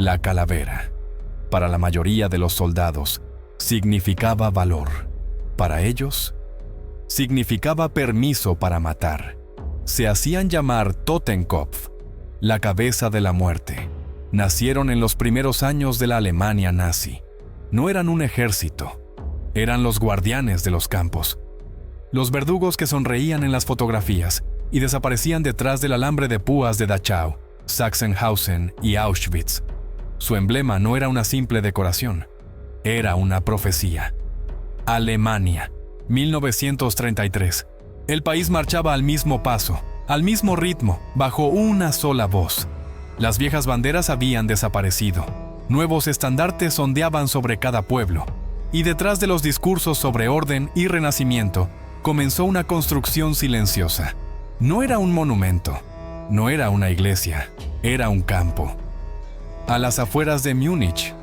La calavera, para la mayoría de los soldados, significaba valor. Para ellos, significaba permiso para matar. Se hacían llamar Totenkopf, la cabeza de la muerte. Nacieron en los primeros años de la Alemania nazi. No eran un ejército, eran los guardianes de los campos. Los verdugos que sonreían en las fotografías y desaparecían detrás del alambre de púas de Dachau, Sachsenhausen y Auschwitz. Su emblema no era una simple decoración, era una profecía. Alemania, 1933. El país marchaba al mismo paso, al mismo ritmo, bajo una sola voz. Las viejas banderas habían desaparecido. Nuevos estandartes ondeaban sobre cada pueblo. Y detrás de los discursos sobre orden y renacimiento, comenzó una construcción silenciosa. No era un monumento, no era una iglesia, era un campo. A las afueras de Múnich,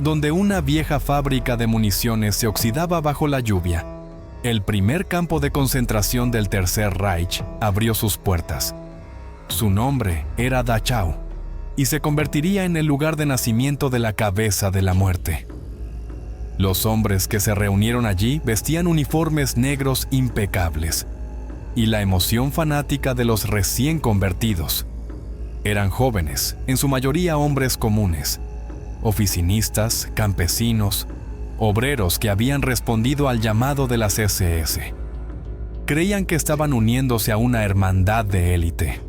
donde una vieja fábrica de municiones se oxidaba bajo la lluvia, el primer campo de concentración del Tercer Reich abrió sus puertas. Su nombre era Dachau, y se convertiría en el lugar de nacimiento de la cabeza de la muerte. Los hombres que se reunieron allí vestían uniformes negros impecables, y la emoción fanática de los recién convertidos. Eran jóvenes, en su mayoría hombres comunes, oficinistas, campesinos, obreros que habían respondido al llamado de las SS. Creían que estaban uniéndose a una hermandad de élite.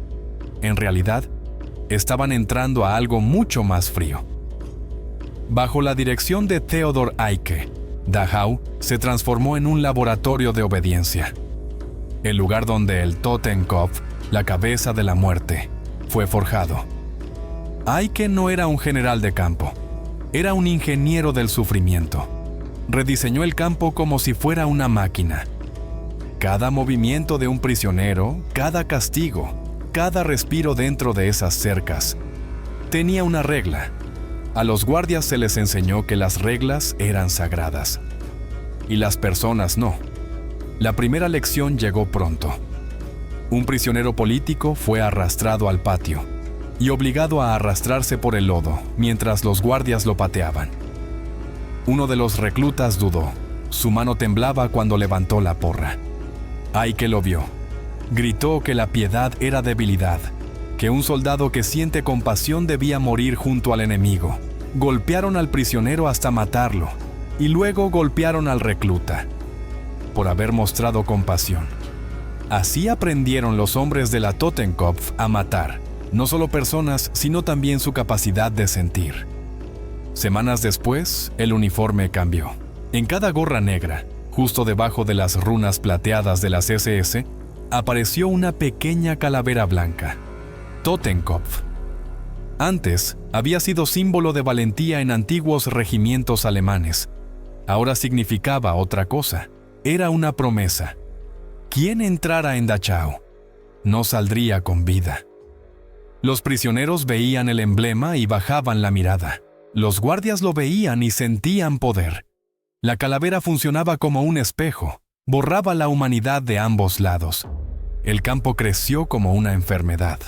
En realidad, estaban entrando a algo mucho más frío. Bajo la dirección de Theodor Eicke, Dachau se transformó en un laboratorio de obediencia. El lugar donde el Totenkopf, la cabeza de la muerte, fue forjado. Eicke no era un general de campo, era un ingeniero del sufrimiento. Rediseñó el campo como si fuera una máquina. Cada movimiento de un prisionero, cada castigo, cada respiro dentro de esas cercas, tenía una regla. A los guardias se les enseñó que las reglas eran sagradas. Y las personas no. La primera lección llegó pronto. Un prisionero político fue arrastrado al patio y obligado a arrastrarse por el lodo mientras los guardias lo pateaban. Uno de los reclutas dudó. Su mano temblaba cuando levantó la porra. Eicke lo vio. Gritó que la piedad era debilidad, que un soldado que siente compasión debía morir junto al enemigo. Golpearon al prisionero hasta matarlo y luego golpearon al recluta por haber mostrado compasión. Así aprendieron los hombres de la Totenkopf a matar, no solo personas, sino también su capacidad de sentir. Semanas después, el uniforme cambió. En cada gorra negra, justo debajo de las runas plateadas de las SS, apareció una pequeña calavera blanca, Totenkopf. Antes, había sido símbolo de valentía en antiguos regimientos alemanes. Ahora significaba otra cosa. Era una promesa. Quien entrara en Dachau no saldría con vida. Los prisioneros veían el emblema y bajaban la mirada. Los guardias lo veían y sentían poder. La calavera funcionaba como un espejo, borraba la humanidad de ambos lados. El campo creció como una enfermedad.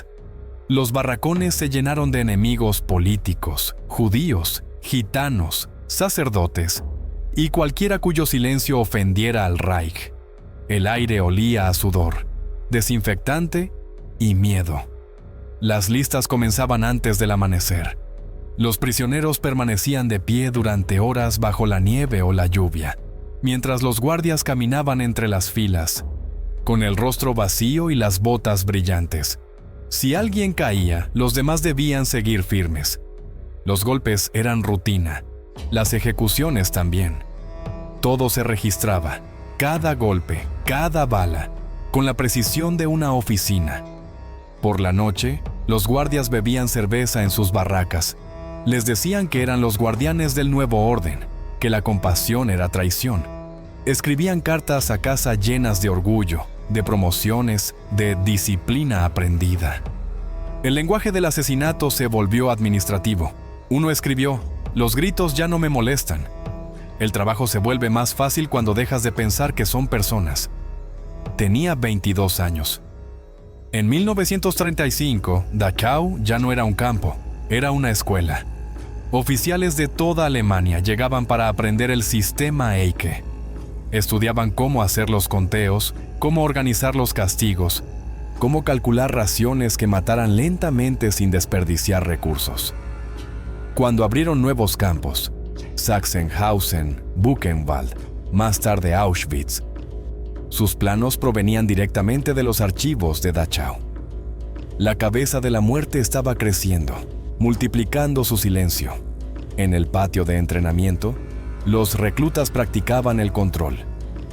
Los barracones se llenaron de enemigos políticos, judíos, gitanos, sacerdotes y cualquiera cuyo silencio ofendiera al Reich. El aire olía a sudor, desinfectante y miedo. Las listas comenzaban antes del amanecer. Los prisioneros permanecían de pie durante horas bajo la nieve o la lluvia, mientras los guardias caminaban entre las filas, con el rostro vacío y las botas brillantes. Si alguien caía, los demás debían seguir firmes. Los golpes eran rutina, las ejecuciones también. Todo se registraba, cada golpe, cada bala, con la precisión de una oficina. Por la noche, los guardias bebían cerveza en sus barracas. Les decían que eran los guardianes del nuevo orden, que la compasión era traición. Escribían cartas a casa llenas de orgullo, de promociones, de disciplina aprendida. El lenguaje del asesinato se volvió administrativo. Uno escribió: "Los gritos ya no me molestan. El trabajo se vuelve más fácil cuando dejas de pensar que son personas". Tenía 22 años. En 1935, Dachau ya no era un campo, era una escuela. Oficiales de toda Alemania llegaban para aprender el sistema Eike. Estudiaban cómo hacer los conteos, cómo organizar los castigos, cómo calcular raciones que mataran lentamente sin desperdiciar recursos. Cuando abrieron nuevos campos, Sachsenhausen, Buchenwald, más tarde Auschwitz, sus planos provenían directamente de los archivos de Dachau. La cabeza de la muerte estaba creciendo, multiplicando su silencio. En el patio de entrenamiento, los reclutas practicaban el control.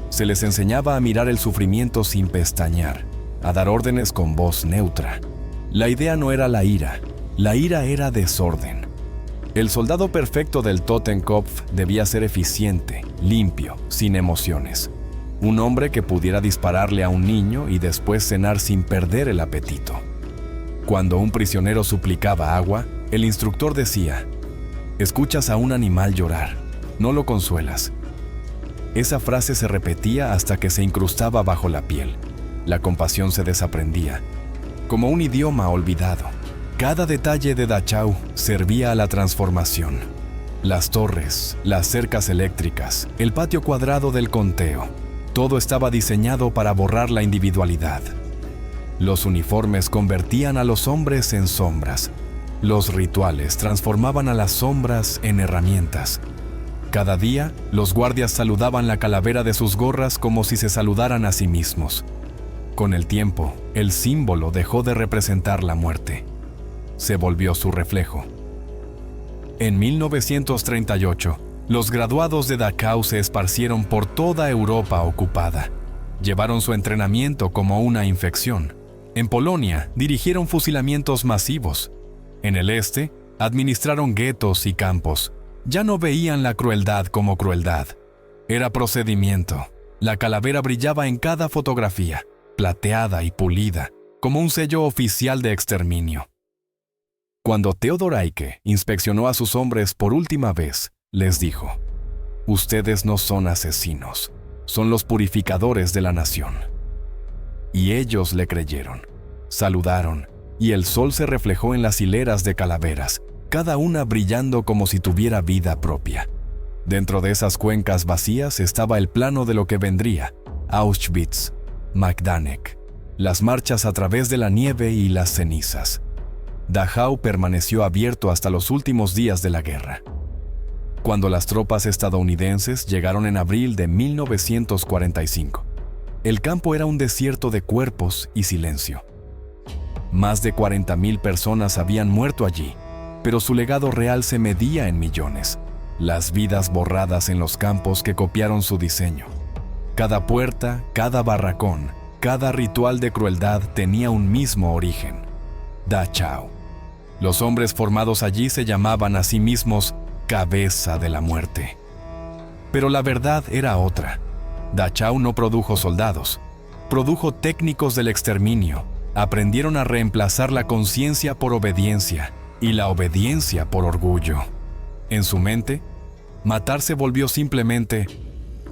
Se les enseñaba a mirar el sufrimiento sin pestañear, a dar órdenes con voz neutra. La idea no era la ira era desorden. El soldado perfecto del Totenkopf debía ser eficiente, limpio, sin emociones. Un hombre que pudiera dispararle a un niño y después cenar sin perder el apetito. Cuando un prisionero suplicaba agua, el instructor decía: «Escuchas a un animal llorar, no lo consuelas». Esa frase se repetía hasta que se incrustaba bajo la piel. La compasión se desaprendía, como un idioma olvidado. Cada detalle de Dachau servía a la transformación. Las torres, las cercas eléctricas, el patio cuadrado del conteo, todo estaba diseñado para borrar la individualidad. Los uniformes convertían a los hombres en sombras. Los rituales transformaban a las sombras en herramientas. Cada día, los guardias saludaban la calavera de sus gorras como si se saludaran a sí mismos. Con el tiempo, el símbolo dejó de representar la muerte. Se volvió su reflejo. En 1938, los graduados de Dachau se esparcieron por toda Europa ocupada. Llevaron su entrenamiento como una infección. En Polonia, dirigieron fusilamientos masivos. En el este, administraron guetos y campos. Ya no veían la crueldad como crueldad. Era procedimiento. La calavera brillaba en cada fotografía, plateada y pulida, como un sello oficial de exterminio. Cuando Theodor Eicke inspeccionó a sus hombres por última vez, les dijo: «Ustedes no son asesinos, son los purificadores de la nación». Y ellos le creyeron. Saludaron, y el sol se reflejó en las hileras de calaveras, cada una brillando como si tuviera vida propia. Dentro de esas cuencas vacías estaba el plano de lo que vendría: Auschwitz, Majdanek, las marchas a través de la nieve y las cenizas. Dachau permaneció abierto hasta los últimos días de la guerra. Cuando las tropas estadounidenses llegaron en abril de 1945, el campo era un desierto de cuerpos y silencio. Más de 40,000 personas habían muerto allí, pero su legado real se medía en millones. Las vidas borradas en los campos que copiaron su diseño. Cada puerta, cada barracón, cada ritual de crueldad tenía un mismo origen: Dachau. Los hombres formados allí se llamaban a sí mismos cabeza de la muerte. Pero la verdad era otra. Dachau no produjo soldados, produjo técnicos del exterminio. Aprendieron a reemplazar la conciencia por obediencia y la obediencia por orgullo. En su mente, matar se volvió simplemente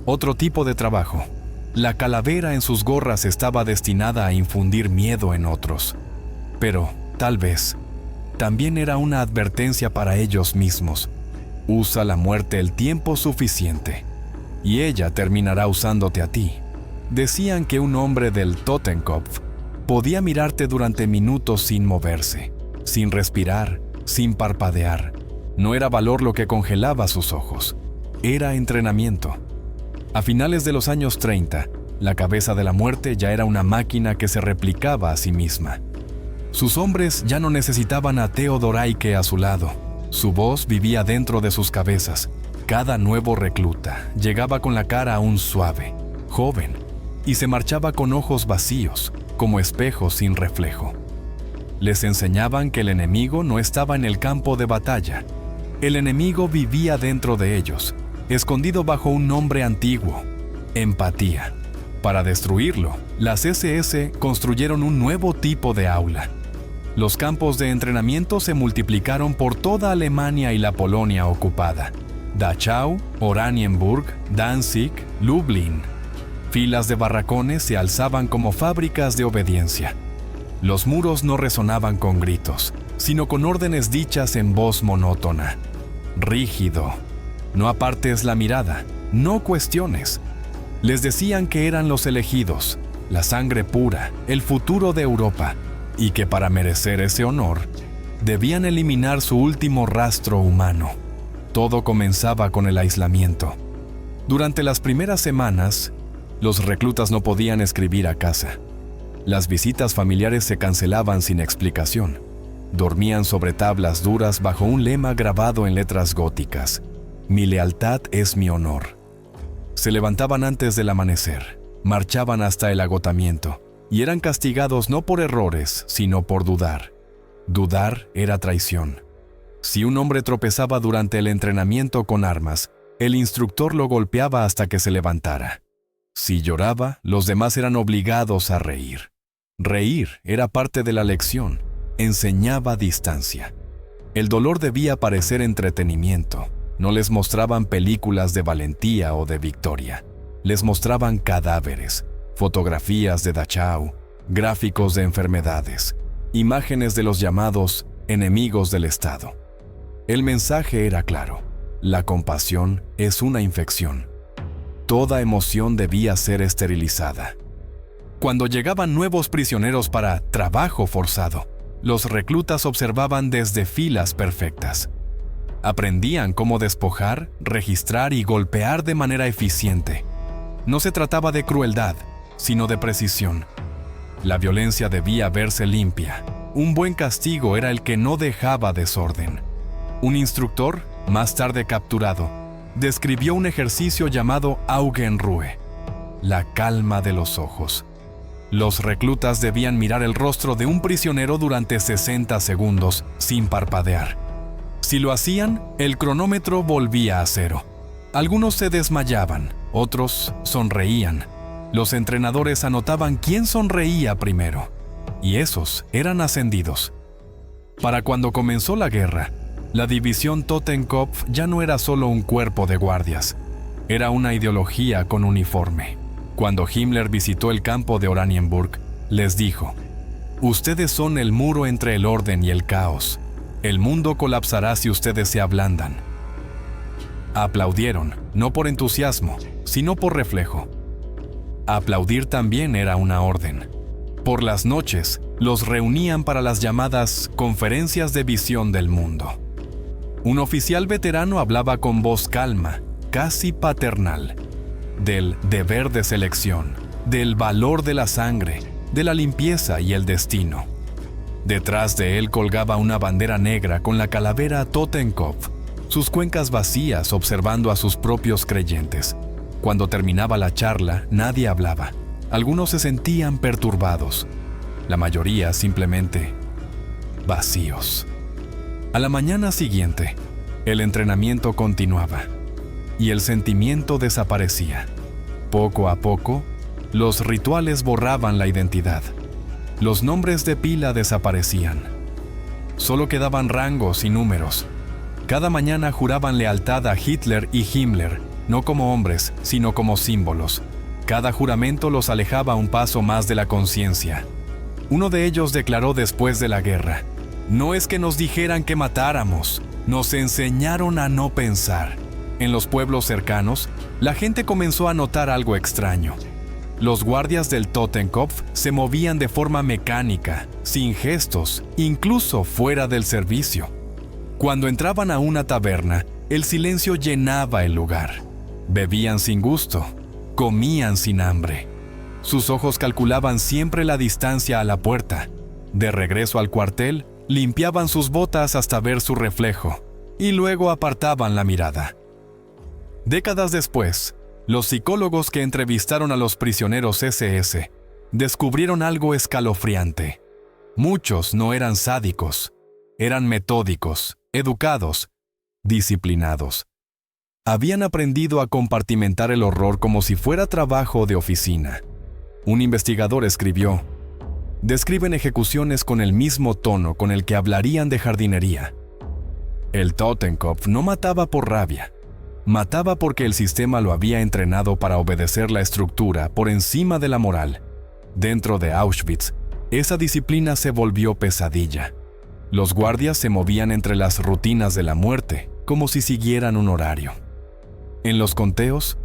otro tipo de trabajo. La calavera en sus gorras estaba destinada a infundir miedo en otros. Pero, tal vez, también era una advertencia para ellos mismos. Usa la muerte el tiempo suficiente, y ella terminará usándote a ti. Decían que un hombre del Totenkopf podía mirarte durante minutos sin moverse, sin respirar, sin parpadear. No era valor lo que congelaba sus ojos, era entrenamiento. A finales de los años 30, la cabeza de la muerte ya era una máquina que se replicaba a sí misma. Sus hombres ya no necesitaban a Theodor Eicke a su lado. Su voz vivía dentro de sus cabezas. Cada nuevo recluta llegaba con la cara aún suave, joven, y se marchaba con ojos vacíos, como espejos sin reflejo. Les enseñaban que el enemigo no estaba en el campo de batalla. El enemigo vivía dentro de ellos, escondido bajo un nombre antiguo: empatía. Para destruirlo, las SS construyeron un nuevo tipo de aula. Los campos de entrenamiento se multiplicaron por toda Alemania y la Polonia ocupada. Dachau, Oranienburg, Danzig, Lublin. Filas de barracones se alzaban como fábricas de obediencia. Los muros no resonaban con gritos, sino con órdenes dichas en voz monótona. rígido. No apartes la mirada, no cuestiones. Les decían que eran los elegidos, la sangre pura, el futuro de Europa, y que para merecer ese honor, debían eliminar su último rastro humano. Todo comenzaba con el aislamiento. Durante las primeras semanas, los reclutas no podían escribir a casa. Las visitas familiares se cancelaban sin explicación. Dormían sobre tablas duras bajo un lema grabado en letras góticas: «Mi lealtad es mi honor». Se levantaban antes del amanecer, marchaban hasta el agotamiento y eran castigados no por errores, sino por dudar. Dudar era traición. Si un hombre tropezaba durante el entrenamiento con armas, el instructor lo golpeaba hasta que se levantara. Si lloraba, los demás eran obligados a reír. Reír era parte de la lección, enseñaba distancia. El dolor debía parecer entretenimiento. No les mostraban películas de valentía o de victoria. Les mostraban cadáveres, fotografías de Dachau, gráficos de enfermedades, imágenes de los llamados enemigos del Estado. El mensaje era claro: la compasión es una infección. Toda emoción debía ser esterilizada. Cuando llegaban nuevos prisioneros para trabajo forzado, los reclutas observaban desde filas perfectas. Aprendían cómo despojar, registrar y golpear de manera eficiente. No se trataba de crueldad, sino de precisión. La violencia debía verse limpia. Un buen castigo era el que no dejaba desorden. Un instructor, más tarde capturado, describió un ejercicio llamado Augenruhe, la calma de los ojos. Los reclutas debían mirar el rostro de un prisionero durante 60 segundos, sin parpadear. Si lo hacían, el cronómetro volvía a cero. Algunos se desmayaban, otros sonreían. Los entrenadores anotaban quién sonreía primero, y esos eran ascendidos. Para cuando comenzó la guerra, la división Totenkopf ya no era solo un cuerpo de guardias, era una ideología con uniforme. Cuando Himmler visitó el campo de Oranienburg, les dijo: «Ustedes son el muro entre el orden y el caos. El mundo colapsará si ustedes se ablandan». Aplaudieron, no por entusiasmo, sino por reflejo. Aplaudir también era una orden. Por las noches, los reunían para las llamadas conferencias de visión del mundo. Un oficial veterano hablaba con voz calma, casi paternal, del deber de selección, del valor de la sangre, de la limpieza y el destino. Detrás de él colgaba una bandera negra con la calavera Totenkopf, sus cuencas vacías observando a sus propios creyentes. Cuando terminaba la charla, nadie hablaba. Algunos se sentían perturbados, la mayoría simplemente vacíos. A la mañana siguiente, el entrenamiento continuaba y el sentimiento desaparecía. Poco a poco, los rituales borraban la identidad. Los nombres de pila desaparecían. Solo quedaban rangos y números. Cada mañana juraban lealtad a Hitler y Himmler, no como hombres, sino como símbolos. Cada juramento los alejaba un paso más de la conciencia. Uno de ellos declaró después de la guerra: «No es que nos dijeran que matáramos, nos enseñaron a no pensar». En los pueblos cercanos, la gente comenzó a notar algo extraño. Los guardias del Totenkopf se movían de forma mecánica, sin gestos, incluso fuera del servicio. Cuando entraban a una taberna, el silencio llenaba el lugar. Bebían sin gusto, comían sin hambre. Sus ojos calculaban siempre la distancia a la puerta. De regreso al cuartel, limpiaban sus botas hasta ver su reflejo, y luego apartaban la mirada. Décadas después, los psicólogos que entrevistaron a los prisioneros SS descubrieron algo escalofriante. Muchos no eran sádicos, eran metódicos, educados, disciplinados. Habían aprendido a compartimentar el horror como si fuera trabajo de oficina. Un investigador escribió: «Describen ejecuciones con el mismo tono con el que hablarían de jardinería». El Totenkopf no mataba por rabia. Mataba porque el sistema lo había entrenado para obedecer la estructura por encima de la moral. Dentro de Auschwitz, esa disciplina se volvió pesadilla. Los guardias se movían entre las rutinas de la muerte, como si siguieran un horario. En los conteos,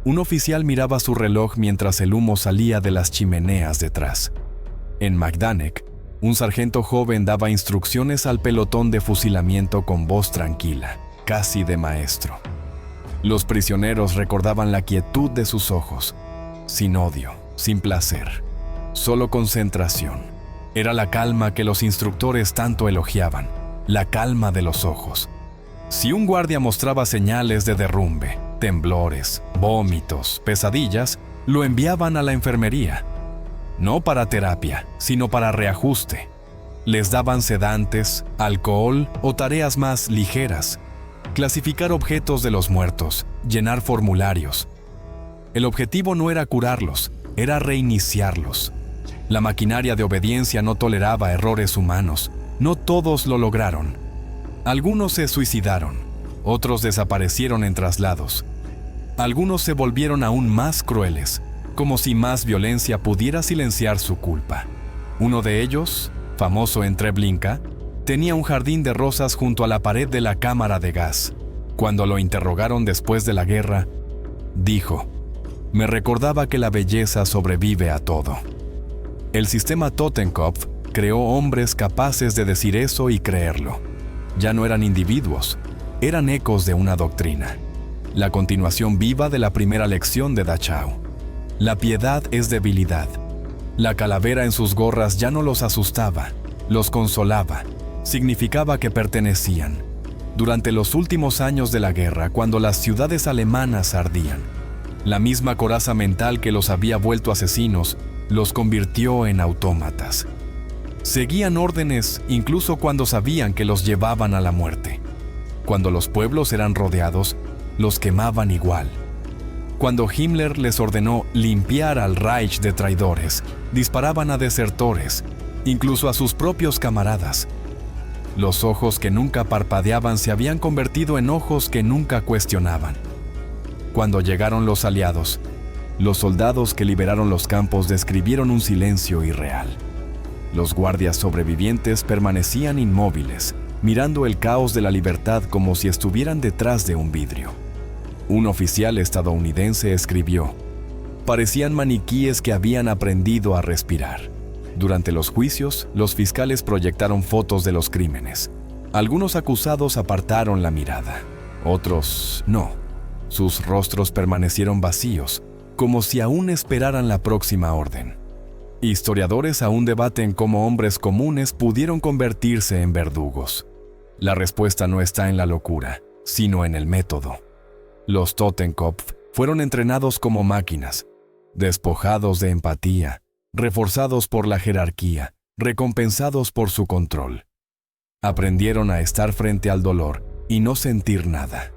un oficial miraba su reloj mientras el humo salía de las chimeneas detrás. En Majdanek, un sargento joven daba instrucciones al pelotón de fusilamiento con voz tranquila, casi de maestro. Los prisioneros recordaban la quietud de sus ojos, sin odio, sin placer, solo concentración. Era la calma que los instructores tanto elogiaban, la calma de los ojos. Si un guardia mostraba señales de derrumbe, temblores, vómitos, pesadillas, lo enviaban a la enfermería. No para terapia, sino para reajuste. Les daban sedantes, alcohol o tareas más ligeras. Clasificar objetos de los muertos, llenar formularios. El objetivo no era curarlos, era reiniciarlos. La maquinaria de obediencia no toleraba errores humanos. No todos lo lograron. Algunos se suicidaron, otros desaparecieron en traslados. Algunos se volvieron aún más crueles, como si más violencia pudiera silenciar su culpa. Uno de ellos, famoso en Treblinka, tenía un jardín de rosas junto a la pared de la cámara de gas. Cuando lo interrogaron después de la guerra, dijo: «Me recordaba que la belleza sobrevive a todo». El sistema Totenkopf creó hombres capaces de decir eso y creerlo. Ya no eran individuos, eran ecos de una doctrina. La continuación viva de la primera lección de Dachau. La piedad es debilidad. La calavera en sus gorras ya no los asustaba, los consolaba. Significaba que pertenecían. Durante los últimos años de la guerra, cuando las ciudades alemanas ardían, la misma coraza mental que los había vuelto asesinos los convirtió en autómatas. Seguían órdenes incluso cuando sabían que los llevaban a la muerte. Cuando los pueblos eran rodeados, los quemaban igual. Cuando Himmler les ordenó limpiar al Reich de traidores, disparaban a desertores, incluso a sus propios camaradas. Los ojos que nunca parpadeaban se habían convertido en ojos que nunca cuestionaban. Cuando llegaron los aliados, los soldados que liberaron los campos describieron un silencio irreal. Los guardias sobrevivientes permanecían inmóviles, mirando el caos de la libertad como si estuvieran detrás de un vidrio. Un oficial estadounidense escribió: «Parecían maniquíes que habían aprendido a respirar». Durante los juicios, los fiscales proyectaron fotos de los crímenes. Algunos acusados apartaron la mirada, otros no. Sus rostros permanecieron vacíos, como si aún esperaran la próxima orden. Historiadores aún debaten cómo hombres comunes pudieron convertirse en verdugos. La respuesta no está en la locura, sino en el método. Los Totenkopf fueron entrenados como máquinas, despojados de empatía, reforzados por la jerarquía, recompensados por su control. Aprendieron a estar frente al dolor y no sentir nada.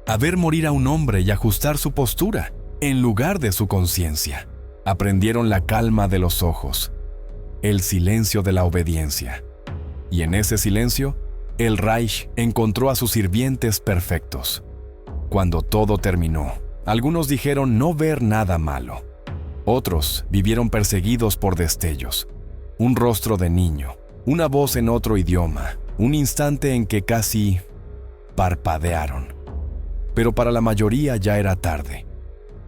A ver morir a un hombre y ajustar su postura, en lugar de su conciencia. Aprendieron la calma de los ojos, el silencio de la obediencia. Y en ese silencio, el Reich encontró a sus sirvientes perfectos. Cuando todo terminó, algunos dijeron no ver nada malo. Otros vivieron perseguidos por destellos. Un rostro de niño, una voz en otro idioma, un instante en que casi parpadearon. Pero para la mayoría ya era tarde.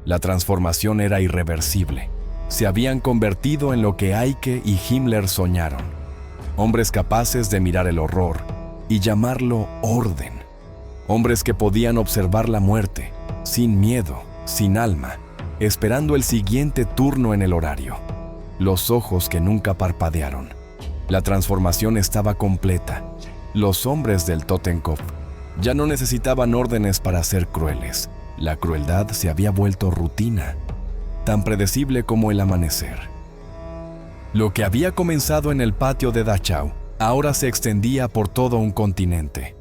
La transformación era irreversible. Se habían convertido en lo que Eike y Himmler soñaron. Hombres capaces de mirar el horror y llamarlo orden. Hombres que podían observar la muerte, sin miedo, sin alma, esperando el siguiente turno en el horario. Los ojos que nunca parpadearon. La transformación estaba completa. Los hombres del Totenkopf ya no necesitaban órdenes para ser crueles. La crueldad se había vuelto rutina, tan predecible como el amanecer. Lo que había comenzado en el patio de Dachau ahora se extendía por todo un continente,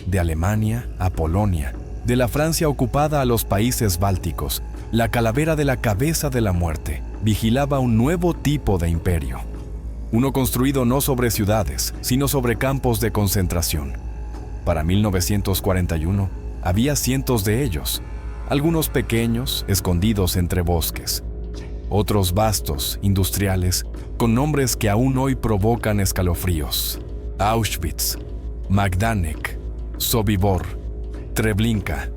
de Alemania a Polonia, de la Francia ocupada a los países bálticos. La calavera de la cabeza de la muerte vigilaba un nuevo tipo de imperio, uno construido no sobre ciudades, sino sobre campos de concentración. Para 1941 había cientos de ellos, algunos pequeños, escondidos entre bosques, otros vastos, industriales, con nombres que aún hoy provocan escalofríos: Auschwitz, Majdanek, Sobibor, Treblinka.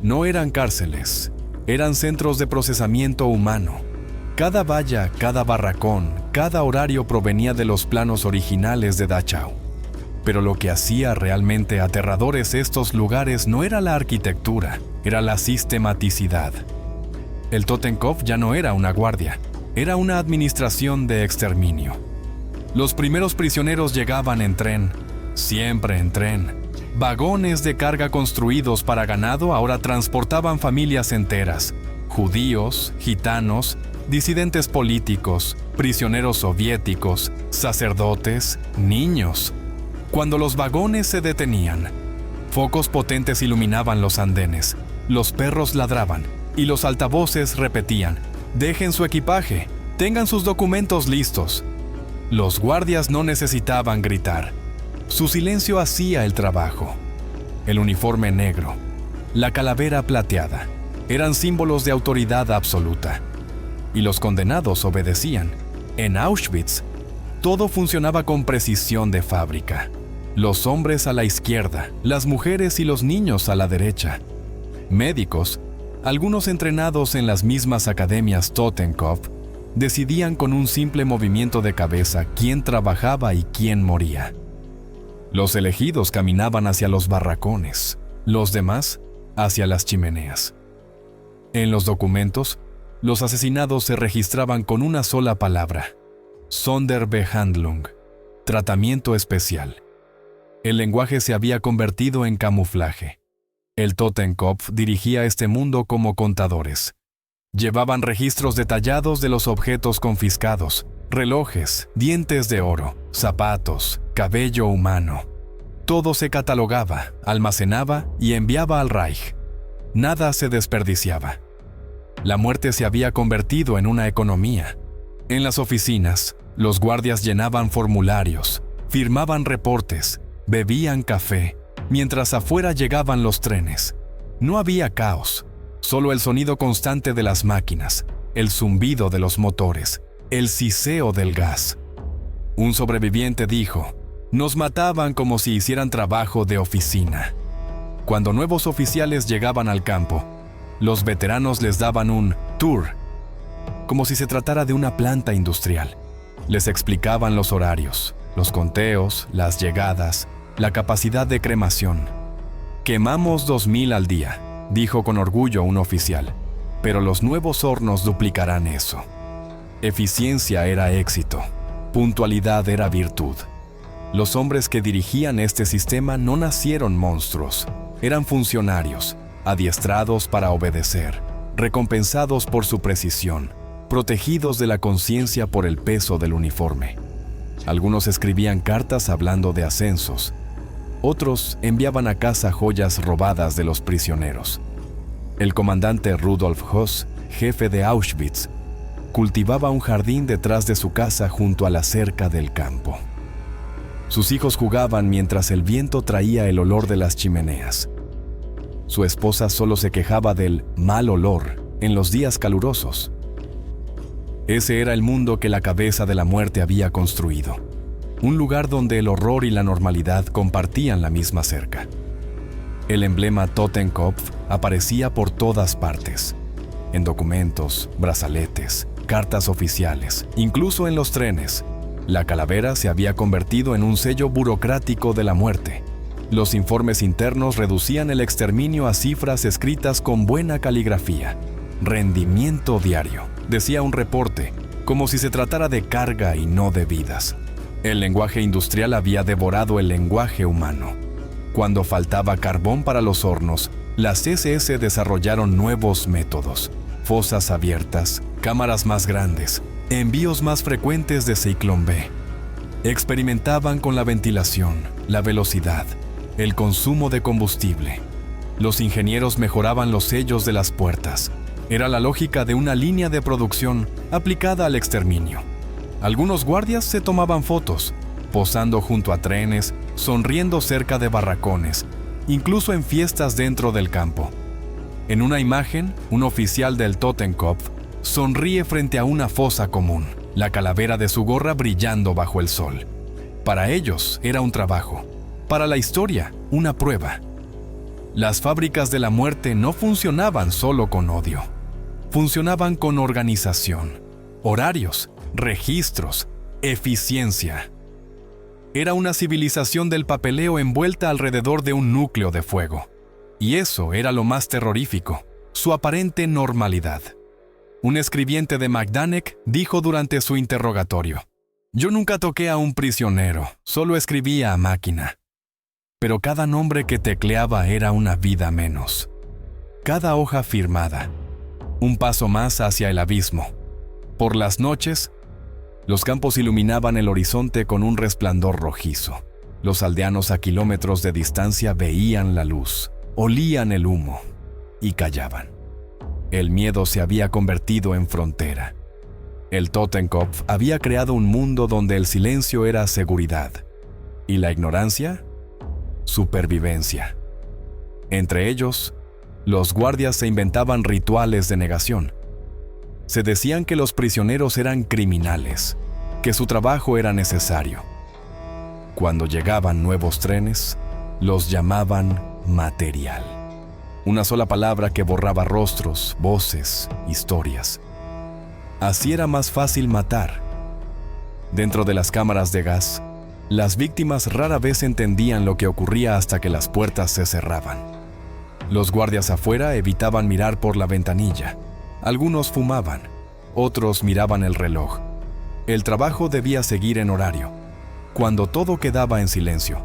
No eran cárceles, eran centros de procesamiento humano. Cada valla, cada barracón, cada horario provenía de los planos originales de Dachau. Pero lo que hacía realmente aterradores estos lugares no era la arquitectura, era la sistematicidad. El Totenkopf ya no era una guardia, era una administración de exterminio. Los primeros prisioneros llegaban en tren, siempre en tren. Vagones de carga construidos para ganado ahora transportaban familias enteras, judíos, gitanos, disidentes políticos, prisioneros soviéticos, sacerdotes, niños. Cuando los vagones se detenían, focos potentes iluminaban los andenes, los perros ladraban y los altavoces repetían: «Dejen su equipaje, tengan sus documentos listos». Los guardias no necesitaban gritar. Su silencio hacía el trabajo. El uniforme negro, la calavera plateada, eran símbolos de autoridad absoluta. Y los condenados obedecían. En Auschwitz, todo funcionaba con precisión de fábrica. Los hombres a la izquierda, las mujeres y los niños a la derecha. Médicos, algunos entrenados en las mismas academias Totenkopf, decidían con un simple movimiento de cabeza quién trabajaba y quién moría. Los elegidos caminaban hacia los barracones, los demás hacia las chimeneas. En los documentos, los asesinados se registraban con una sola palabra: Sonderbehandlung, tratamiento especial. El lenguaje se había convertido en camuflaje. El Totenkopf dirigía este mundo como contadores. Llevaban registros detallados de los objetos confiscados: relojes, dientes de oro, zapatos, cabello humano. Todo se catalogaba, almacenaba y enviaba al Reich. Nada se desperdiciaba. La muerte se había convertido en una economía. En las oficinas, los guardias llenaban formularios, firmaban reportes, bebían café, mientras afuera llegaban los trenes. No había caos, solo el sonido constante de las máquinas, el zumbido de los motores, el siseo del gas. Un sobreviviente dijo: «Nos mataban como si hicieran trabajo de oficina». Cuando nuevos oficiales llegaban al campo, los veteranos les daban un tour, como si se tratara de una planta industrial. Les explicaban los horarios, los conteos, las llegadas, la capacidad de cremación. «Quemamos 2000 al día», dijo con orgullo un oficial, «pero los nuevos hornos duplicarán eso». Eficiencia era éxito, puntualidad era virtud. Los hombres que dirigían este sistema no nacieron monstruos, eran funcionarios, adiestrados para obedecer, recompensados por su precisión, protegidos de la conciencia por el peso del uniforme. Algunos escribían cartas hablando de ascensos, otros enviaban a casa joyas robadas de los prisioneros. El comandante Rudolf Höss, jefe de Auschwitz, cultivaba un jardín detrás de su casa junto a la cerca del campo. Sus hijos jugaban mientras el viento traía el olor de las chimeneas. Su esposa solo se quejaba del mal olor en los días calurosos. Ese era el mundo que la cabeza de la muerte había construido. Un lugar donde el horror y la normalidad compartían la misma cerca. El emblema Totenkopf aparecía por todas partes. En documentos, brazaletes, cartas oficiales, incluso en los trenes. La calavera se había convertido en un sello burocrático de la muerte. Los informes internos reducían el exterminio a cifras escritas con buena caligrafía. Rendimiento diario, decía un reporte, como si se tratara de carga y no de vidas. El lenguaje industrial había devorado el lenguaje humano. Cuando faltaba carbón para los hornos, las SS desarrollaron nuevos métodos: fosas abiertas, cámaras más grandes, envíos más frecuentes de Zyklon B. Experimentaban con la ventilación, la velocidad, el consumo de combustible. Los ingenieros mejoraban los sellos de las puertas. Era la lógica de una línea de producción aplicada al exterminio. Algunos guardias se tomaban fotos, posando junto a trenes, sonriendo cerca de barracones, incluso en fiestas dentro del campo. En una imagen, un oficial del Totenkopf sonríe frente a una fosa común, la calavera de su gorra brillando bajo el sol. Para ellos era un trabajo, para la historia una prueba. Las fábricas de la muerte no funcionaban solo con odio. Funcionaban con organización, horarios, registros, eficiencia. Era una civilización del papeleo envuelta alrededor de un núcleo de fuego. Y eso era lo más terrorífico, su aparente normalidad. Un escribiente de Majdanek dijo durante su interrogatorio: «Yo nunca toqué a un prisionero, solo escribía a máquina. Pero cada nombre que tecleaba era una vida menos. Cada hoja firmada, un paso más hacia el abismo. Por las noches, los campos iluminaban el horizonte con un resplandor rojizo. Los aldeanos a kilómetros de distancia veían la luz, olían el humo y callaban. El miedo se había convertido en frontera. El Totenkopf había creado un mundo donde el silencio era seguridad y la ignorancia, supervivencia. Entre ellos, los guardias se inventaban rituales de negación. Se decían que los prisioneros eran criminales, que su trabajo era necesario. Cuando llegaban nuevos trenes, los llamaban material. Una sola palabra que borraba rostros, voces, historias. Así era más fácil matar. Dentro de las cámaras de gas, las víctimas rara vez entendían lo que ocurría hasta que las puertas se cerraban. Los guardias afuera evitaban mirar por la ventanilla. Algunos fumaban, otros miraban el reloj. El trabajo debía seguir en horario. Cuando todo quedaba en silencio,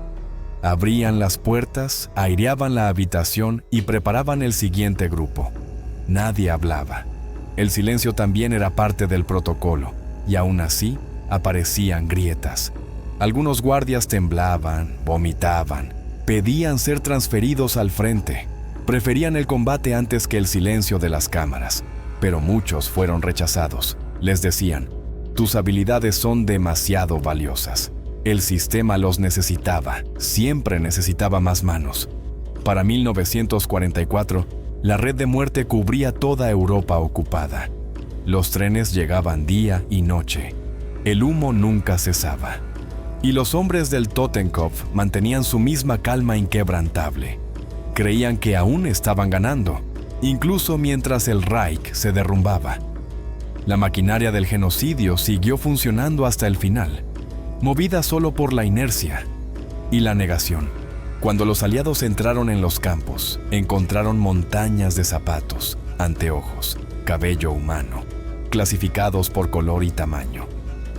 abrían las puertas, aireaban la habitación y preparaban el siguiente grupo. Nadie hablaba. El silencio también era parte del protocolo, y aún así aparecían grietas. Algunos guardias temblaban, vomitaban, pedían ser transferidos al frente. Preferían el combate antes que el silencio de las cámaras, pero muchos fueron rechazados. Les decían: «Tus habilidades son demasiado valiosas». El sistema los necesitaba, siempre necesitaba más manos. Para 1944, la red de muerte cubría toda Europa ocupada. Los trenes llegaban día y noche. El humo nunca cesaba. Y los hombres del Totenkopf mantenían su misma calma inquebrantable. Creían que aún estaban ganando, incluso mientras el Reich se derrumbaba. La maquinaria del genocidio siguió funcionando hasta el final, movida solo por la inercia y la negación. Cuando los aliados entraron en los campos, encontraron montañas de zapatos, anteojos, cabello humano, clasificados por color y tamaño.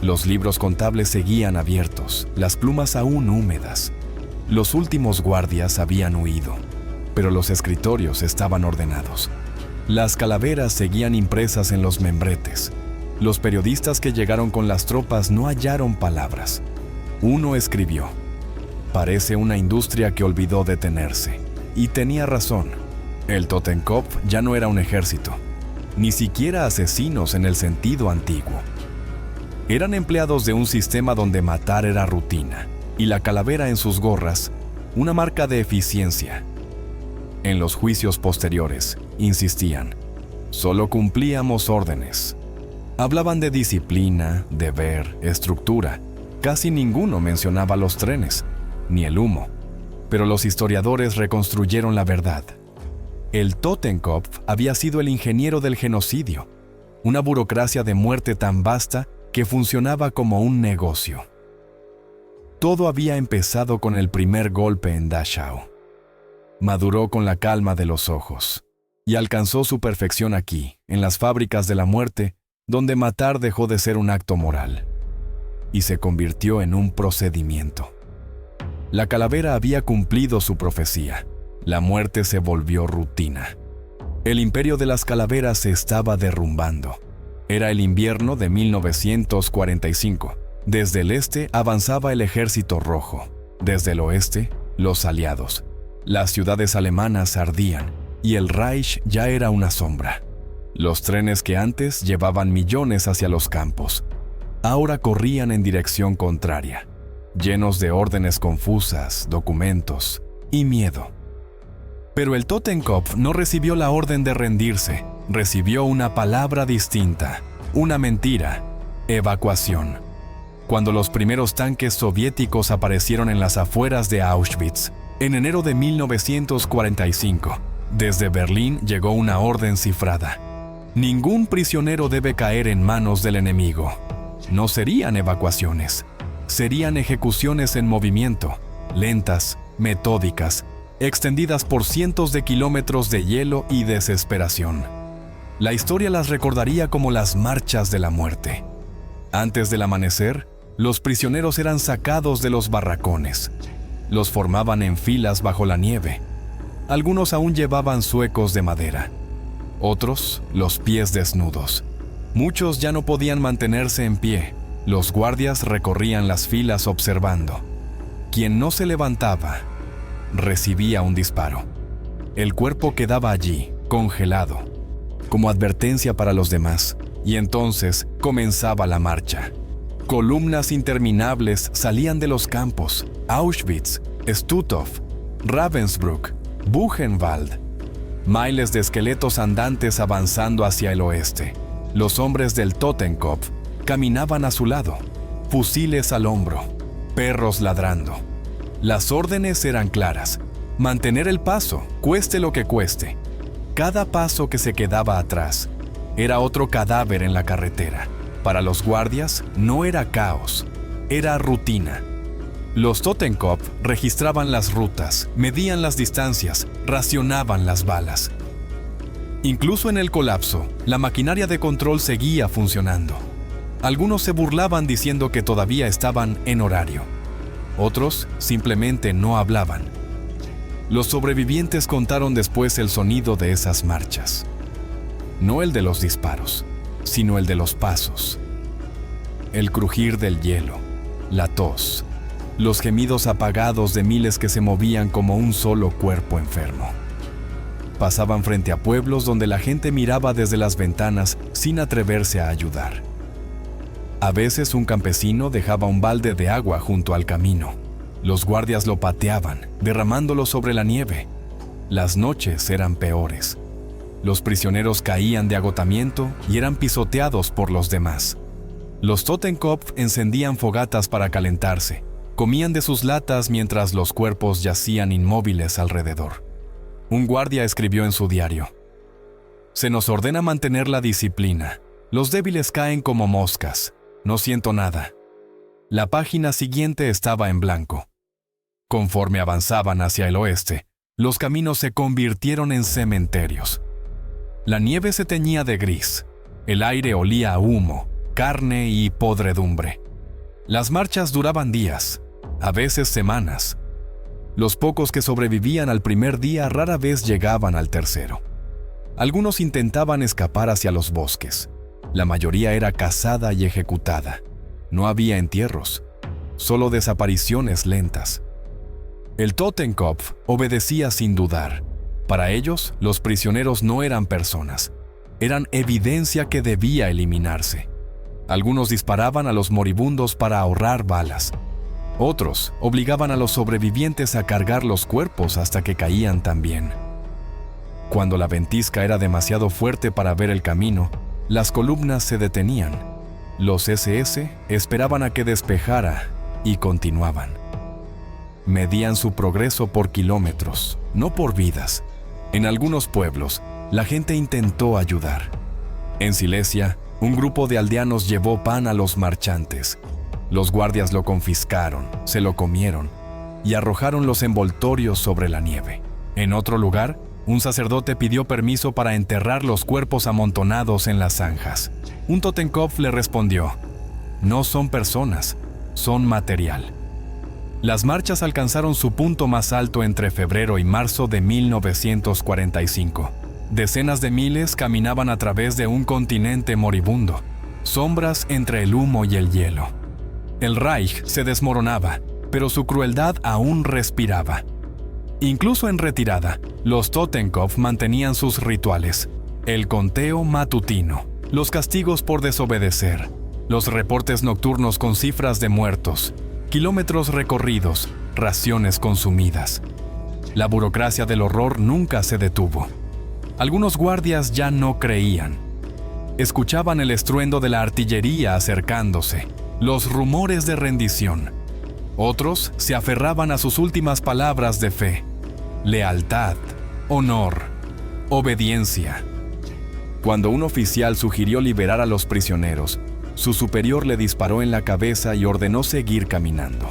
Los libros contables seguían abiertos, las plumas aún húmedas. Los últimos guardias habían huido, pero los escritorios estaban ordenados. Las calaveras seguían impresas en los membretes. Los periodistas que llegaron con las tropas no hallaron palabras. Uno escribió: «Parece una industria que olvidó detenerse». Y tenía razón. El Totenkopf ya no era un ejército, ni siquiera asesinos en el sentido antiguo. Eran empleados de un sistema donde matar era rutina, y la calavera en sus gorras, una marca de eficiencia. En los juicios posteriores, insistían: «Solo cumplíamos órdenes». Hablaban de disciplina, deber, estructura. Casi ninguno mencionaba los trenes, ni el humo. Pero los historiadores reconstruyeron la verdad. El Totenkopf había sido el ingeniero del genocidio, una burocracia de muerte tan vasta que funcionaba como un negocio. Todo había empezado con el primer golpe en Dachau. Maduró con la calma de los ojos y alcanzó su perfección aquí, en las fábricas de la muerte, donde matar dejó de ser un acto moral y se convirtió en un procedimiento. La calavera había cumplido su profecía. La muerte se volvió rutina. El imperio de las calaveras se estaba derrumbando. Era el invierno de 1945. Desde el este avanzaba el ejército rojo. Desde el oeste, los aliados. Las ciudades alemanas ardían y el Reich ya era una sombra. Los trenes que antes llevaban millones hacia los campos, ahora corrían en dirección contraria, llenos de órdenes confusas, documentos y miedo. Pero el Totenkopf no recibió la orden de rendirse, recibió una palabra distinta, una mentira: evacuación. Cuando los primeros tanques soviéticos aparecieron en las afueras de Auschwitz, En enero de 1945, desde Berlín llegó una orden cifrada. Ningún prisionero debe caer en manos del enemigo. No serían evacuaciones, serían ejecuciones en movimiento, lentas, metódicas, extendidas por cientos de kilómetros de hielo y desesperación. La historia las recordaría como las marchas de la muerte. Antes del amanecer, los prisioneros eran sacados de los barracones. Los formaban en filas bajo la nieve. Algunos aún llevaban zuecos de madera. Otros, los pies desnudos. Muchos ya no podían mantenerse en pie. Los guardias recorrían las filas observando. Quien no se levantaba, recibía un disparo. El cuerpo quedaba allí, congelado, como advertencia para los demás, y entonces comenzaba la marcha. Columnas interminables salían de los campos: Auschwitz, Stutthof, Ravensbrück, Buchenwald. Miles de esqueletos andantes avanzando hacia el oeste. Los hombres del Totenkopf caminaban a su lado, fusiles al hombro, perros ladrando. Las órdenes eran claras: mantener el paso, cueste lo que cueste. Cada paso que se quedaba atrás era otro cadáver en la carretera. Para los guardias no era caos, era rutina. Los Totenkopf registraban las rutas, medían las distancias, racionaban las balas. Incluso en el colapso, la maquinaria de control seguía funcionando. Algunos se burlaban diciendo que todavía estaban en horario. Otros simplemente no hablaban. Los sobrevivientes contaron después el sonido de esas marchas. No el de los disparos, sino el de los pasos. El crujir del hielo, la tos, los gemidos apagados de miles que se movían como un solo cuerpo enfermo. Pasaban frente a pueblos donde la gente miraba desde las ventanas sin atreverse a ayudar. A veces un campesino dejaba un balde de agua junto al camino. Los guardias lo pateaban, derramándolo sobre la nieve. Las noches eran peores. Los prisioneros caían de agotamiento y eran pisoteados por los demás. Los Totenkopf encendían fogatas para calentarse. Comían de sus latas mientras los cuerpos yacían inmóviles alrededor. Un guardia escribió en su diario: «Se nos ordena mantener la disciplina. Los débiles caen como moscas. No siento nada». La página siguiente estaba en blanco. Conforme avanzaban hacia el oeste, los caminos se convirtieron en cementerios. La nieve se teñía de gris. El aire olía a humo, carne y podredumbre. Las marchas duraban días, a veces semanas. Los pocos que sobrevivían al primer día rara vez llegaban al tercero. Algunos intentaban escapar hacia los bosques. La mayoría era cazada y ejecutada. No había entierros, solo desapariciones lentas. El Totenkopf obedecía sin dudar. Para ellos, los prisioneros no eran personas. Eran evidencia que debía eliminarse. Algunos disparaban a los moribundos para ahorrar balas. Otros obligaban a los sobrevivientes a cargar los cuerpos hasta que caían también. Cuando la ventisca era demasiado fuerte para ver el camino, las columnas se detenían. Los SS esperaban a que despejara y continuaban. Medían su progreso por kilómetros, no por vidas. En algunos pueblos, la gente intentó ayudar. En Silesia, un grupo de aldeanos llevó pan a los marchantes. Los guardias lo confiscaron, se lo comieron y arrojaron los envoltorios sobre la nieve. En otro lugar, un sacerdote pidió permiso para enterrar los cuerpos amontonados en las zanjas. Un Totenkopf le respondió: «No son personas, son material». Las marchas alcanzaron su punto más alto entre febrero y marzo de 1945. Decenas de miles caminaban a través de un continente moribundo, sombras entre el humo y el hielo. El Reich se desmoronaba, pero su crueldad aún respiraba. Incluso en retirada, los Totenkopf mantenían sus rituales: el conteo matutino, los castigos por desobedecer, los reportes nocturnos con cifras de muertos, kilómetros recorridos, raciones consumidas. La burocracia del horror nunca se detuvo. Algunos guardias ya no creían. Escuchaban el estruendo de la artillería acercándose, los rumores de rendición. Otros se aferraban a sus últimas palabras de fe: lealtad, honor, obediencia. Cuando un oficial sugirió liberar a los prisioneros, su superior le disparó en la cabeza y ordenó seguir caminando.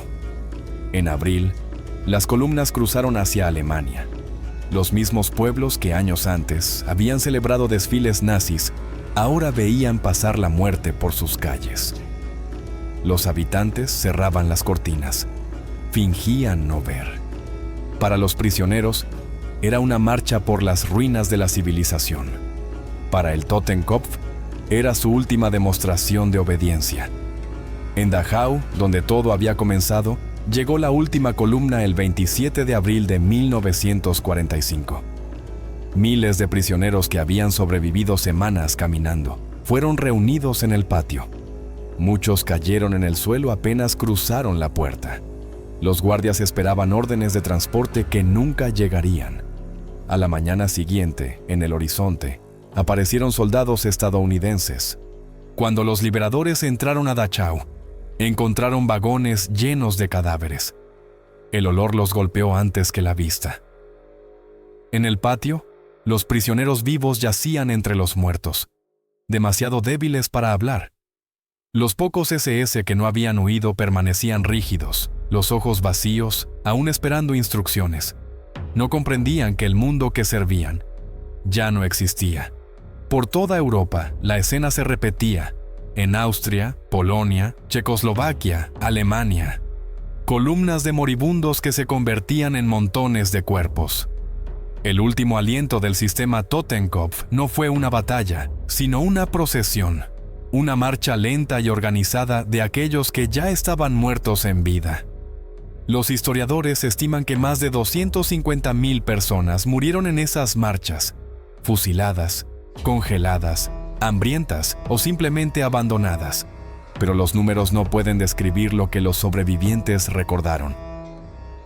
En abril, las columnas cruzaron hacia Alemania. Los mismos pueblos que años antes habían celebrado desfiles nazis ahora veían pasar la muerte por sus calles. Los habitantes cerraban las cortinas, fingían no ver. Para los prisioneros, era una marcha por las ruinas de la civilización. Para el Totenkopf, era su última demostración de obediencia. En Dachau, donde todo había comenzado, llegó la última columna el 27 de abril de 1945. Miles de prisioneros que habían sobrevivido semanas caminando fueron reunidos en el patio. Muchos cayeron en el suelo apenas cruzaron la puerta. Los guardias esperaban órdenes de transporte que nunca llegarían. A la mañana siguiente, en el horizonte, aparecieron soldados estadounidenses. Cuando los liberadores entraron a Dachau, encontraron vagones llenos de cadáveres. El olor los golpeó antes que la vista. En el patio, los prisioneros vivos yacían entre los muertos, demasiado débiles para hablar. Los pocos SS que no habían huido permanecían rígidos, los ojos vacíos, aún esperando instrucciones. No comprendían que el mundo que servían ya no existía. Por toda Europa, la escena se repetía. En Austria, Polonia, Checoslovaquia, Alemania. Columnas de moribundos que se convertían en montones de cuerpos. El último aliento del sistema Totenkopf no fue una batalla, sino una procesión. Una marcha lenta y organizada de aquellos que ya estaban muertos en vida. Los historiadores estiman que más de 250,000 personas murieron en esas marchas, fusiladas, congeladas, hambrientas o simplemente abandonadas. Pero los números no pueden describir lo que los sobrevivientes recordaron.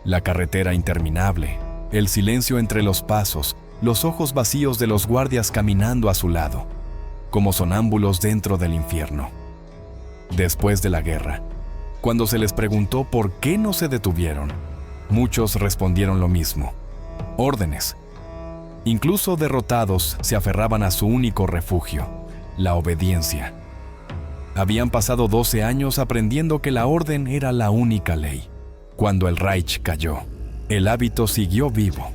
La carretera interminable, el silencio entre los pasos, los ojos vacíos de los guardias caminando a su lado, como sonámbulos dentro del infierno. Después de la guerra, cuando se les preguntó por qué no se detuvieron, muchos respondieron lo mismo: órdenes. Incluso derrotados se aferraban a su único refugio, la obediencia. Habían pasado 12 años aprendiendo que la orden era la única ley. Cuando el Reich cayó, el hábito siguió vivo.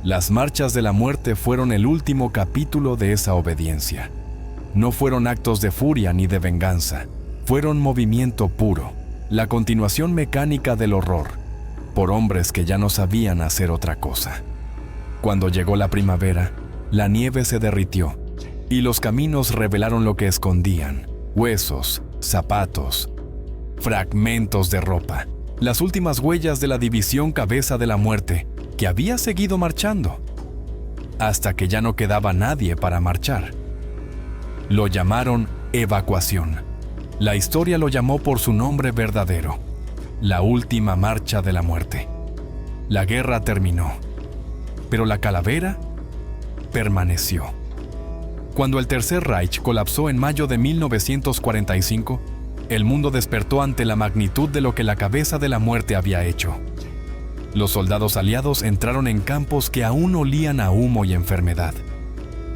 Las marchas de la muerte fueron el último capítulo de esa obediencia. No fueron actos de furia ni de venganza, fueron movimiento puro, la continuación mecánica del horror, por hombres que ya no sabían hacer otra cosa. Cuando llegó la primavera, la nieve se derritió y los caminos revelaron lo que escondían: huesos, zapatos, fragmentos de ropa, las últimas huellas de la división Cabeza de la Muerte, que había seguido marchando, hasta que ya no quedaba nadie para marchar. Lo llamaron evacuación. La historia lo llamó por su nombre verdadero: la última marcha de la muerte. La guerra terminó, pero la calavera permaneció. Cuando el Tercer Reich colapsó en mayo de 1945, el mundo despertó ante la magnitud de lo que la Cabeza de la Muerte había hecho. Los soldados aliados entraron en campos que aún olían a humo y enfermedad.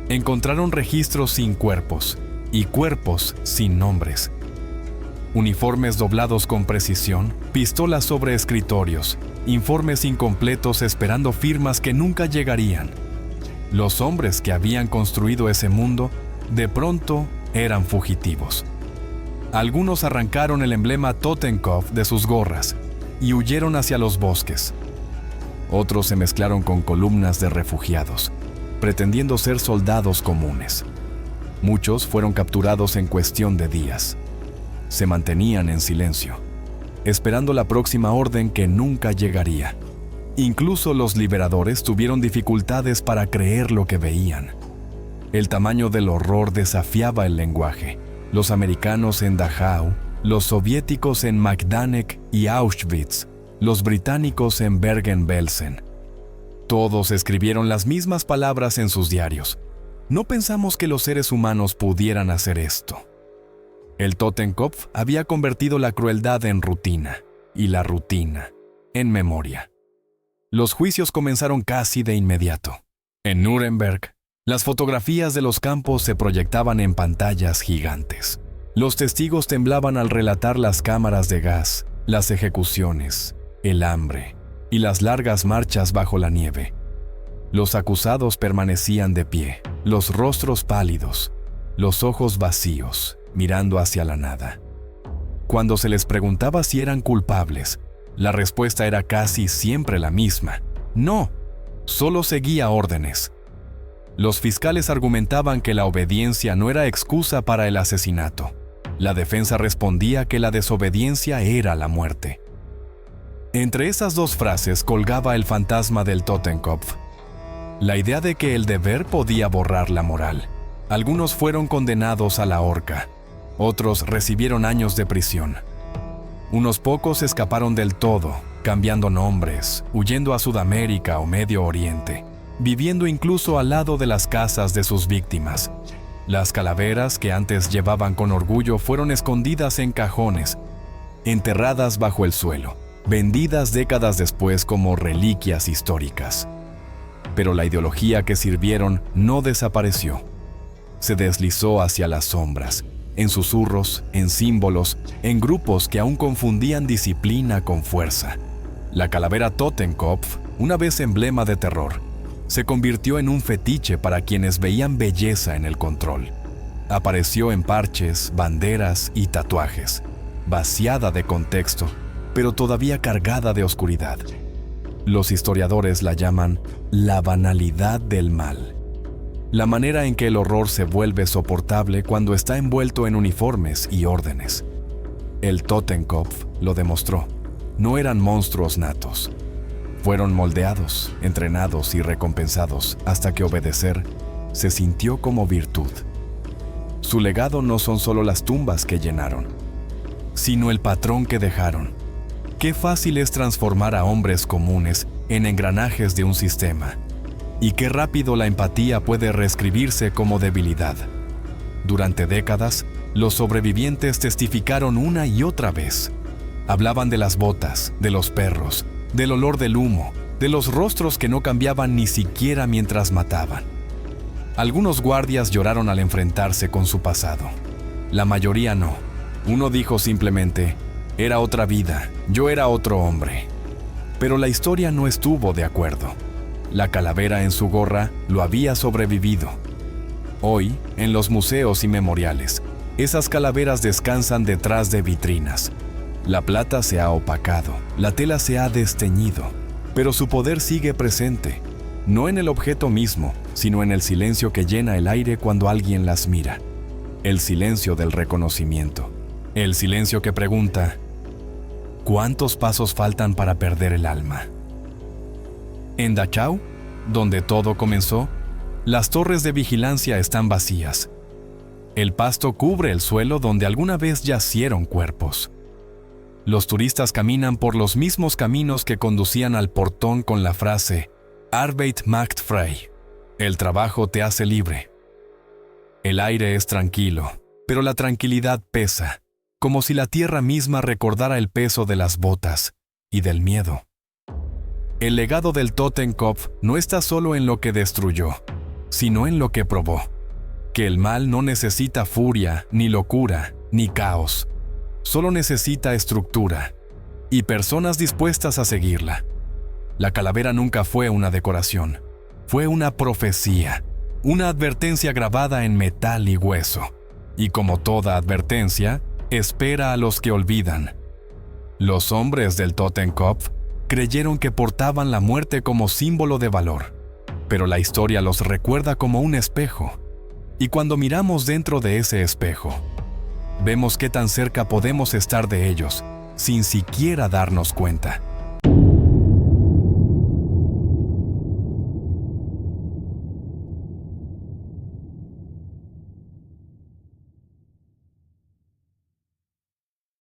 Encontraron registros sin cuerpos y cuerpos sin nombres. Uniformes doblados con precisión, pistolas sobre escritorios, informes incompletos esperando firmas que nunca llegarían. Los hombres que habían construido ese mundo, de pronto, eran fugitivos. Algunos arrancaron el emblema Totenkopf de sus gorras y huyeron hacia los bosques. Otros se mezclaron con columnas de refugiados, pretendiendo ser soldados comunes. Muchos fueron capturados en cuestión de días. Se mantenían en silencio, esperando la próxima orden que nunca llegaría. Incluso los liberadores tuvieron dificultades para creer lo que veían. El tamaño del horror desafiaba el lenguaje. Los americanos en Dachau, los soviéticos en Majdanek y Auschwitz, los británicos en Bergen-Belsen. Todos escribieron las mismas palabras en sus diarios: no pensamos que los seres humanos pudieran hacer esto. El Totenkopf había convertido la crueldad en rutina, y la rutina, en memoria. Los juicios comenzaron casi de inmediato. En Nuremberg, las fotografías de los campos se proyectaban en pantallas gigantes. Los testigos temblaban al relatar las cámaras de gas, las ejecuciones, el hambre y las largas marchas bajo la nieve. Los acusados permanecían de pie, los rostros pálidos, los ojos vacíos, mirando hacia la nada. Cuando se les preguntaba si eran culpables, la respuesta era casi siempre la misma: no, solo seguía órdenes. Los fiscales argumentaban que la obediencia no era excusa para el asesinato. La defensa respondía que la desobediencia era la muerte. Entre esas dos frases colgaba el fantasma del Totenkopf, la idea de que el deber podía borrar la moral. Algunos fueron condenados a la horca, otros recibieron años de prisión. Unos pocos escaparon del todo, cambiando nombres, huyendo a Sudamérica o Medio Oriente, viviendo incluso al lado de las casas de sus víctimas. Las calaveras que antes llevaban con orgullo fueron escondidas en cajones, enterradas bajo el suelo, vendidas décadas después como reliquias históricas. Pero la ideología que sirvieron no desapareció. Se deslizó hacia las sombras, en susurros, en símbolos, en grupos que aún confundían disciplina con fuerza. La calavera Totenkopf, una vez emblema de terror, se convirtió en un fetiche para quienes veían belleza en el control. Apareció en parches, banderas y tatuajes, vaciada de contexto, pero todavía cargada de oscuridad. Los historiadores la llaman la banalidad del mal. La manera en que el horror se vuelve soportable cuando está envuelto en uniformes y órdenes. El Totenkopf lo demostró. No eran monstruos natos. Fueron moldeados, entrenados y recompensados hasta que obedecer se sintió como virtud. Su legado no son solo las tumbas que llenaron, sino el patrón que dejaron. Qué fácil es transformar a hombres comunes en engranajes de un sistema. Y qué rápido la empatía puede reescribirse como debilidad. Durante décadas, los sobrevivientes testificaron una y otra vez. Hablaban de las botas, de los perros, del olor del humo, de los rostros que no cambiaban ni siquiera mientras mataban. Algunos guardias lloraron al enfrentarse con su pasado. La mayoría no. Uno dijo simplemente: era otra vida, yo era otro hombre. Pero la historia no estuvo de acuerdo. La calavera en su gorra lo había sobrevivido. Hoy, en los museos y memoriales, esas calaveras descansan detrás de vitrinas. La plata se ha opacado, la tela se ha desteñido, pero su poder sigue presente, no en el objeto mismo, sino en el silencio que llena el aire cuando alguien las mira. El silencio del reconocimiento. El silencio que pregunta: ¿cuántos pasos faltan para perder el alma? En Dachau, donde todo comenzó, las torres de vigilancia están vacías. El pasto cubre el suelo donde alguna vez yacieron cuerpos. Los turistas caminan por los mismos caminos que conducían al portón con la frase Arbeit macht frei, el trabajo te hace libre. El aire es tranquilo, pero la tranquilidad pesa, como si la tierra misma recordara el peso de las botas y del miedo. El legado del Totenkopf no está solo en lo que destruyó, sino en lo que probó. Que el mal no necesita furia, ni locura, ni caos. Solo necesita estructura y personas dispuestas a seguirla. La calavera nunca fue una decoración, fue una profecía, una advertencia grabada en metal y hueso. Y como toda advertencia, espera a los que olvidan. Los hombres del Totenkopf creyeron que portaban la muerte como símbolo de valor, pero la historia los recuerda como un espejo. Y cuando miramos dentro de ese espejo, vemos qué tan cerca podemos estar de ellos, sin siquiera darnos cuenta.